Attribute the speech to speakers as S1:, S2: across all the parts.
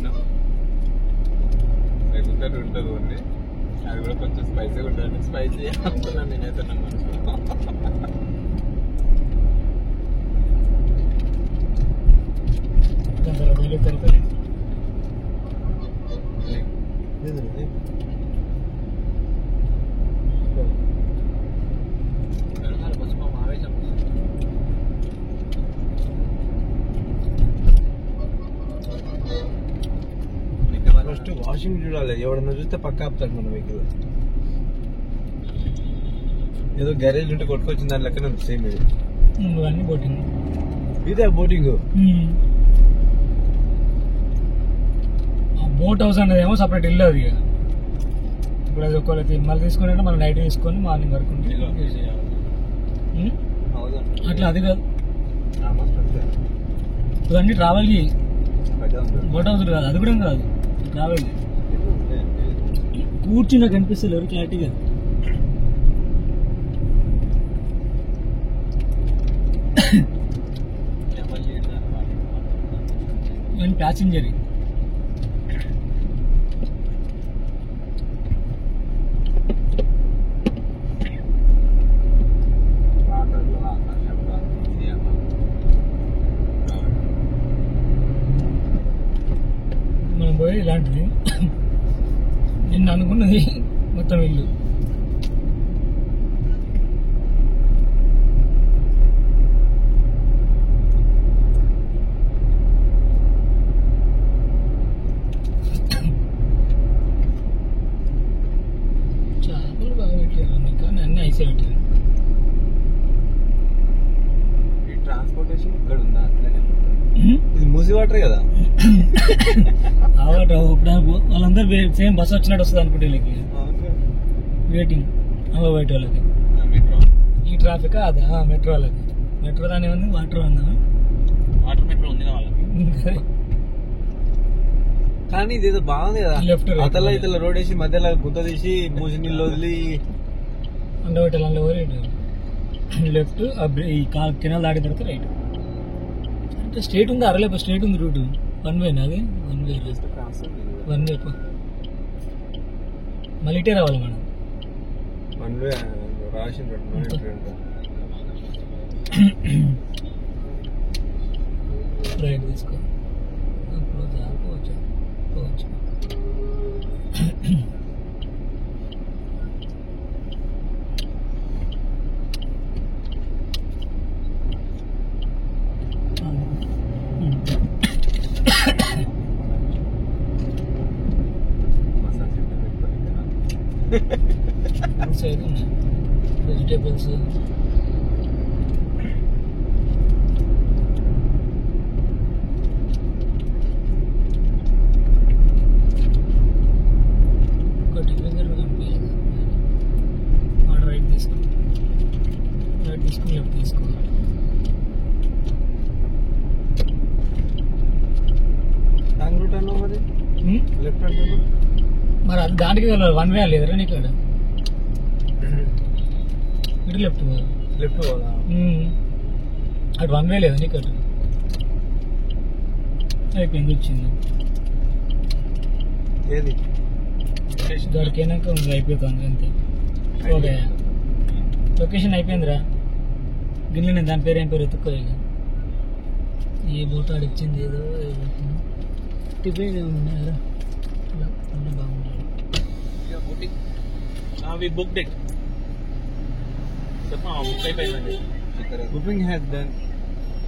S1: పోయినాం. రెగ్యులర్ ఉంటుంది ఓన్లీ, అది కూడా కొంచెం స్పైసీగా ఉంటుంది. స్పైసీ అనుకున్నాను నేనైతే నా మనసులో.
S2: ఫస్ట్ వాషింగ్ చూడాలి, ఎవడన్నా చూస్తే పక్క ఆపుతాడు మన వెహికల్. ఏదో గ్యారేజ్ ఉంటే కొట్టుకొచ్చిన దాని లెక్కన సేమ్ ఇది.
S3: అన్ని బోటింగ్,
S2: ఇదే బోటింగ్.
S3: బోట్ హౌస్ అనేది ఏమో సపరేట్ ఇల్లు అది. ఇప్పుడు అది ఒకవేళ మళ్ళీ తీసుకుని మనం నైట్ తీసుకొని మార్నింగ్ వరకు అట్లా. అది కాదు, ఇవన్నీ ట్రావెల్ బోట్ హౌస్ కాదు, అది కూడా కాదు ట్రావెల్. కూర్చున్నా కనిపిస్తుంది ఎవరు క్లారిటీగా. ఇవన్నీ ప్యాసింజర్. మనం పోయి ఇలాంటిది నిన్న అనుకున్నది మొత్తం ఇల్లు. చేపలు బాగా పెట్టారు అన్ని, కానీ అన్ని ఐసే పెట్టారు.
S1: ఈ ట్రాన్స్పోర్టేషన్ ఇక్కడ ఉందా? అట్లనే
S2: ఇది మూసి వాటర్ కదా.
S3: వాళ్ళందరూ సేమ్ బస్ వచ్చినట్టు వస్తుంది అనుకుంటే వీళ్ళకి వెయిటింగ్. బయట వాళ్ళకి ఈ ట్రాఫిక్ అదా మెట్రో వాళ్ళకి. మెట్రో దాని ఏముంది, వాటర్ ఉందా?
S1: వాటర్ మెట్రో ఉంది వాళ్ళకి.
S2: కానీ ఇది ఏదో బాగుంది కదా.
S3: లెఫ్ట్
S2: అతల ఇతల రోడ్ వేసి మధ్యలో గుంత తీసి మూసి నీళ్ళు వదిలి
S3: అండబెట్టాలి. అందులో లెఫ్ట్, ఈ కెనాల్ దాటిన తర్వాత రైట్. అంటే స్ట్రేట్ ఉంది, అరలేప స్ట్రేట్ ఉంది రూట్. వన్ వేనా అది? వన్ వే మళ్ళీ ఇటే రావాలి మనం.
S2: వన్ వే రాసి
S3: రైట్ తీసుకో. పోవచ్చు. సైడ్ ఉన్నాయి వెజిటేబుల్స్. ఒకటి ఫింగర్ కనిపించలేదు. ఆర్డర్ రైట్ తీసుకో, రైట్ తీసుకుని లెఫ్ట్ తీసుకో.
S2: రూట్ అన్నా మరి లెఫ్ట్ అంటున్నా.
S3: మరి అది దానికి వన్ వే లేదురా నీకు? అక్కడ ఇటు లెఫ్ట్
S2: లెఫ్ట్ పోదా?
S3: అటు వన్ వే లేదా నీకు? అటు అయిపోయింది, వచ్చింది.
S2: ఏది
S3: దానికి అయినాక ఉంది, అయిపోతుంది అంతే. ఓకే, లొకేషన్ అయిపోయిందిరా. గిన్నె నేను దాని పేరు ఏం పేరు ఎత్తుక్కోలేదు. ఏ బోట్ ఆడిచ్చింది ఏదో టిఫిన్ ఉన్నారా బాగుంది.
S1: బుక్ డేట్ బుక్ అయిపోయిందండి.
S2: Booking has done.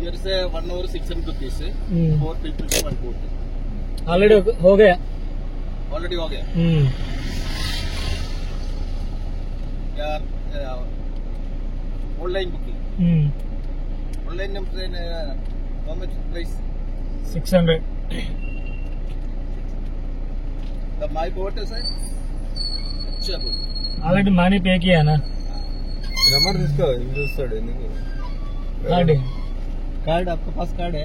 S1: Here is 1 hour 600 rupees. 4 people to 1 boat.
S3: Already हो गया.
S1: Already हो गया. यार online booking. Online number train how much price?
S3: 600.
S1: The my boat is अच्छा boat.
S3: ऑलरेडी मनी पे किया ना.
S2: नंबर इसका చూస్తాడు ఎందుకు? कार्ड आपके पास कार्ड है?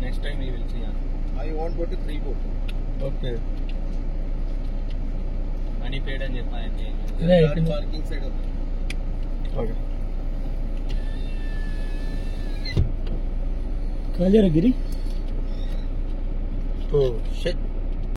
S1: Next time we will see. I want go to 3 boat.
S2: Okay.
S1: Money paid and చెప్పాలి.
S3: Right.
S1: Parking side.
S2: Okay.
S3: కాజారా గిరి
S1: ఓ షట్